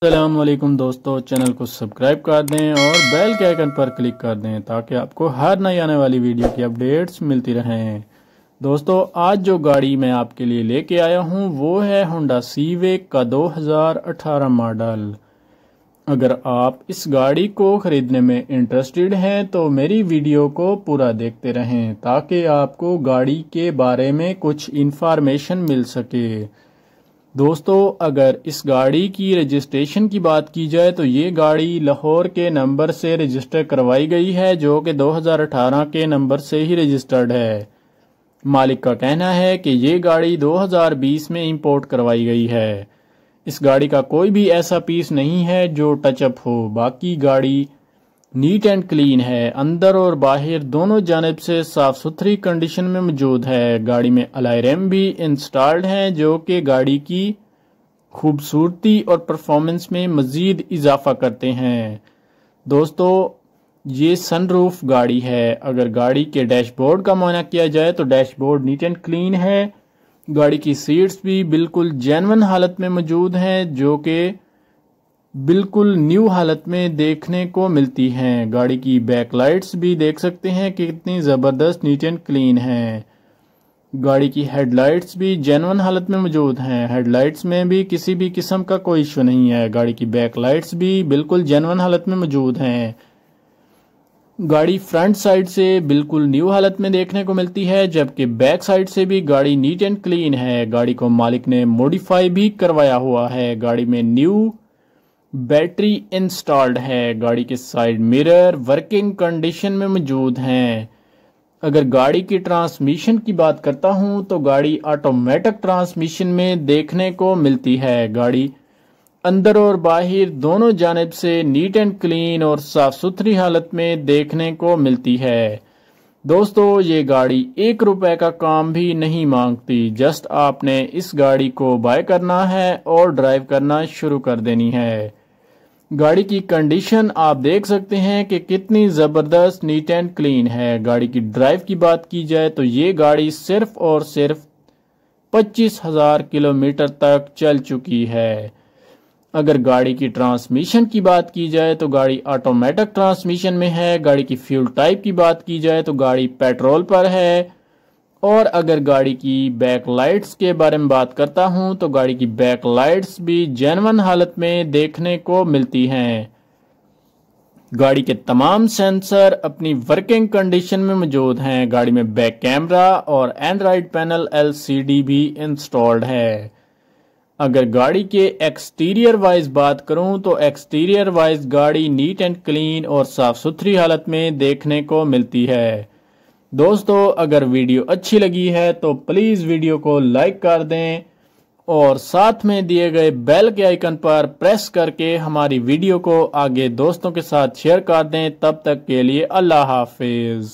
अस्सलाम वालेकुम दोस्तों, चैनल को सब्सक्राइब कर दें और बेल के आइकन पर क्लिक कर दें ताकि आपको हर नई आने वाली वीडियो की अपडेट्स मिलती रहें। दोस्तों, आज जो गाड़ी मैं आपके लिए लेके आया हूं वो है होंडा सीविक का 2018 मॉडल। अगर आप इस गाड़ी को ख़रीदने में इंटरेस्टेड हैं तो मेरी वीडियो को पूरा देखते रहें ताकि आपको गाड़ी के बारे में कुछ इन्फॉर्मेशन मिल सके। दोस्तों, अगर इस गाड़ी की रजिस्ट्रेशन की बात की जाए तो ये गाड़ी लाहौर के नंबर से रजिस्टर करवाई गई है जो कि 2018 के नंबर से ही रजिस्टर्ड है। मालिक का कहना है कि ये गाड़ी 2020 में इंपोर्ट करवाई गई है। इस गाड़ी का कोई भी ऐसा पीस नहीं है जो टचअप हो। बाकी गाड़ी नीट एंड क्लीन है, अंदर और बाहर दोनों जानिब से साफ सुथरी कंडीशन में मौजूद है। गाड़ी में अलॉय रिम भी इंस्टॉल्ड हैं जो कि गाड़ी की खूबसूरती और परफॉर्मेंस में मज़ीद इजाफा करते हैं। दोस्तों, ये सनरूफ गाड़ी है। अगर गाड़ी के डैशबोर्ड का मुआयना किया जाए तो डैशबोर्ड नीट एंड क्लीन है। गाड़ी की सीट्स भी बिल्कुल जेन्युइन हालत में मौजूद हैं जो कि बिल्कुल न्यू हालत में देखने को मिलती हैं। गाड़ी की बैक लाइट्स भी देख सकते हैं कि कितनी ज़बरदस्त नीट एंड क्लीन है। गाड़ी की हेडलाइट्स भी जेन्युइन हालत में मौजूद हैं। हेडलाइट्स में भी किसी भी किस्म का कोई इशू नहीं है। गाड़ी की बैक लाइट्स भी बिल्कुल जेन्युइन हालत में मौजूद हैं। गाड़ी फ्रंट साइड से बिल्कुल न्यू हालत में देखने को मिलती है जबकि बैक साइड से भी गाड़ी नीट एंड क्लीन है। गाड़ी को मालिक ने मॉडिफाई भी करवाया हुआ है। गाड़ी में न्यू बैटरी इंस्टॉल्ड है। गाड़ी के साइड मिरर वर्किंग कंडीशन में मौजूद हैं। अगर गाड़ी की ट्रांसमिशन की बात करता हूं तो गाड़ी ऑटोमेटिक ट्रांसमिशन में देखने को मिलती है। गाड़ी अंदर और बाहर दोनों जानिब से नीट एंड क्लीन और साफ सुथरी हालत में देखने को मिलती है। दोस्तों, ये गाड़ी 1 रुपए का काम भी नहीं मांगती। जस्ट आपने इस गाड़ी को बाय करना है और ड्राइव करना शुरू कर देनी है। गाड़ी की कंडीशन आप देख सकते हैं कि कितनी ज़बरदस्त नीट एंड क्लीन है। गाड़ी की ड्राइव की बात की जाए तो ये गाड़ी सिर्फ और सिर्फ 25,000 किलोमीटर तक चल चुकी है। अगर गाड़ी की ट्रांसमिशन की बात की जाए तो गाड़ी ऑटोमेटिक ट्रांसमिशन में है। गाड़ी की फ्यूल टाइप की बात की जाए तो गाड़ी पेट्रोल पर है। और अगर गाड़ी की बैक लाइट्स के बारे में बात करता हूं तो गाड़ी की बैक लाइट्स भी जेन्युइन हालत में देखने को मिलती हैं। गाड़ी के तमाम सेंसर अपनी वर्किंग कंडीशन में मौजूद हैं। गाड़ी में बैक कैमरा और एंड्रॉइड पैनल LCD भी इंस्टॉल्ड है। अगर गाड़ी के एक्सटीरियर वाइज बात करूं तो एक्सटीरियर वाइज गाड़ी नीट एंड क्लीन और साफ सुथरी हालत में देखने को मिलती है। दोस्तों, अगर वीडियो अच्छी लगी है तो प्लीज़ वीडियो को लाइक कर दें और साथ में दिए गए बेल के आइकन पर प्रेस करके हमारी वीडियो को आगे दोस्तों के साथ शेयर कर दें। तब तक के लिए अल्लाह हाफिज़।